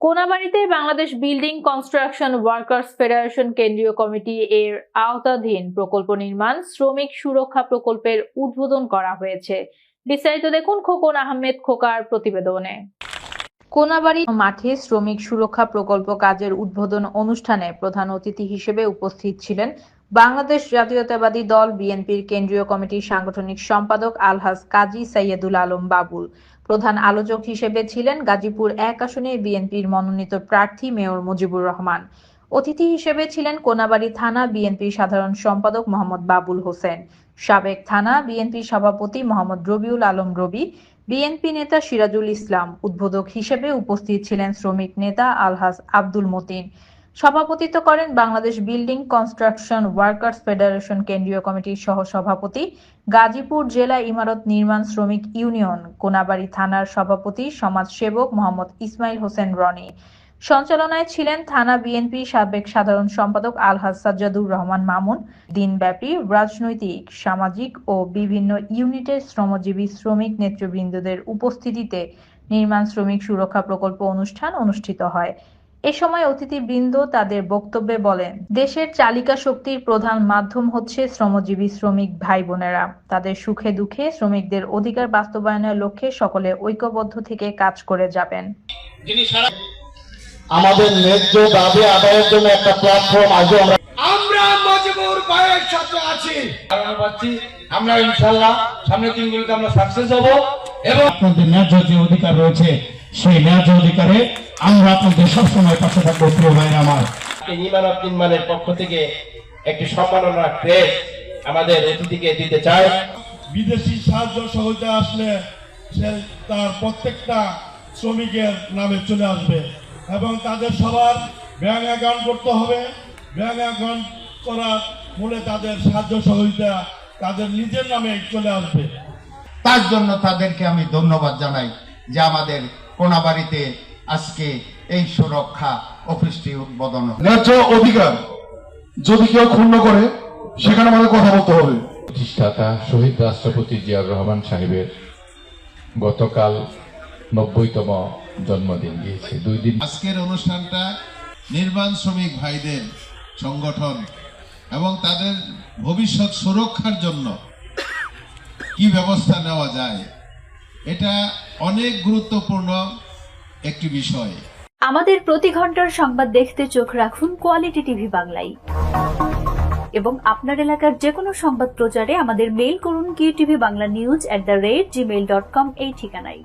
কোনাবাড়ীতে Bangladesh building construction workers federation কেন্দ্রীয় committee এর আওতাধীন প্রকল্প নির্মাণ শ্রমিক সুরক্ষা প্রকল্পের উদ্বোধন করা হয়েছে। বিস্তারিত দেখুন খোকন আহমেদ খোকার প্রতিবেদনে। কোনাবাড়ী মাঠে শ্রমিক সুরক্ষা প্রকল্প কাজের উদ্বোধন অনুষ্ঠানে প্রধান অতিথি হিসেবে উপস্থিত ছিলেন বাংলাদেশ জাতীয়তাবাদী দল বিএনপির কেন্দ্রীয় কমিটির সাংগঠনিক সম্পাদক আলহাজ কাজী সৈয়দুল আলম বাবুল। প্রধান আলোচক হিসেবে ছিলেন গাজীপুর ১ আসনে বিএনপির মনোনীত প্রার্থী মেয়র মুজিবুর রহমান। অতিথি হিসেবে ছিলেন কোনাবাড়ী থানা বিএনপির সাধারণ সম্পাদক মোহাম্মদ বাবুল হোসেন, সাবেক থানা বিএনপির সভাপতি মোহাম্মদ রবিউল আলম রবি, বিএনপি নেতা সিরাজুল ইসলাম। উদ্বোধক হিসেবে উপস্থিত ছিলেন শ্রমিক নেতা আলহাজ আব্দুল মতিন। সভাপতিত্ব করেন Bangladesh building construction workers federation কেন্দ্রীয় কমিটির সহসভাপতি, গাজীপুর জেলা ইমারত নির্মাণ শ্রমিক ইউনিয়ন কোনাবাড়ী থানার সভাপতি সমাজসেবক মোহাম্মদ ইসমাইল হোসেন রনি। সঞ্চালনায় ছিলেন থানা বিএনপি সাবেক সাধারণ সম্পাদক আলহাজ সাজ্জাদুর রহমান মামুন। দিনব্যাপী রাজনৈতিক, সামাজিক ও বিভিন্ন ইউনিটের শ্রমজীবী শ্রমিক নেতৃবৃন্দদের উপস্থিতিতে নির্মাণ শ্রমিক সুরক্ষা প্রকল্প অনুষ্ঠান অনুষ্ঠিত হয়। এ সময় অতিথিবৃন্দ তাদের বক্তব্যে বলেন, দেশের চালিকা শক্তির প্রধান মাধ্যম হচ্ছে শ্রমজীবী শ্রমিক ভাই বোনেরা। তাদের সুখে দুঃখে শ্রমিকদের অধিকার বাস্তবায়নের লক্ষ্যে সকলে ঐক্যবদ্ধ থেকে কাজ করে যাবেন। আমাদের ন্যায্য দাবি আদায়ের জন্য একটা প্ল্যাটফর্ম আজও আমরা মজিবুর ভাইয়ের সাথে আছি। আমরা ইনশাআল্লাহ সামনের দিনগুলোতে আমরা সাকসেস হব এবং আপনাদের ন্যায্য যে অধিকার রয়েছে সেই ন্যায্য অধিকারে আমরা আপনাদের সবসময় পাশে থাকবো। প্রিয় ভাইরা আমার, ইমারত নির্মাণের পক্ষ থেকে একটি সম্মাননা ক্রেস্ট আমাদের অতিথিকে দিতে চাই। বিদেশি সাহায্য সহযোগিতা আসলে সে তার প্রত্যেকটা শ্রমিকের নামে চলে আসবে এবং তাদের সবার ব্যাংক অ্যাকাউন্ট করতে হবে। ব্যাংক অ্যাকাউন্ট করার ফলে তাদের সাহায্য সহযোগিতা তাদের নিজের নামে চলে আসবে। তার জন্য তাদেরকে আমি ধন্যবাদ জানাই যে আমাদের কোনাবাড়ীতে আজকে এই সুরক্ষা অফিসটি উদ্বোধন। ন্যায্য অধিকার যদি কেউ ক্ষুণ্ণ করে সেখানে আমাদের কথা বলতে হবে। প্রতিষ্ঠাতা শহীদ রাষ্ট্রপতি জিয়াউর রহমান সাহেবের গতকাল ৯০তম জন্মদিন গিয়েছে। 2 দিন আজকের অনুষ্ঠানটা নির্মাণ শ্রমিক ভাইদের সংগঠন এবং তাদের ভবিষ্যৎ সুরক্ষার জন্য কি ব্যবস্থা নেওয়া যায়, এটা অনেক গুরুত্বপূর্ণ একটি বিষয়। আমাদের প্রতি ঘন্টার সংবাদ দেখতে চোখ রাখুন কোয়ালিটি টিভি বাংলায় এবং আপনার এলাকার যে কোনো সংবাদ প্রচারে আমাদের মেইল করুন QTV Bangla News@gmail.com এই ঠিকানায়।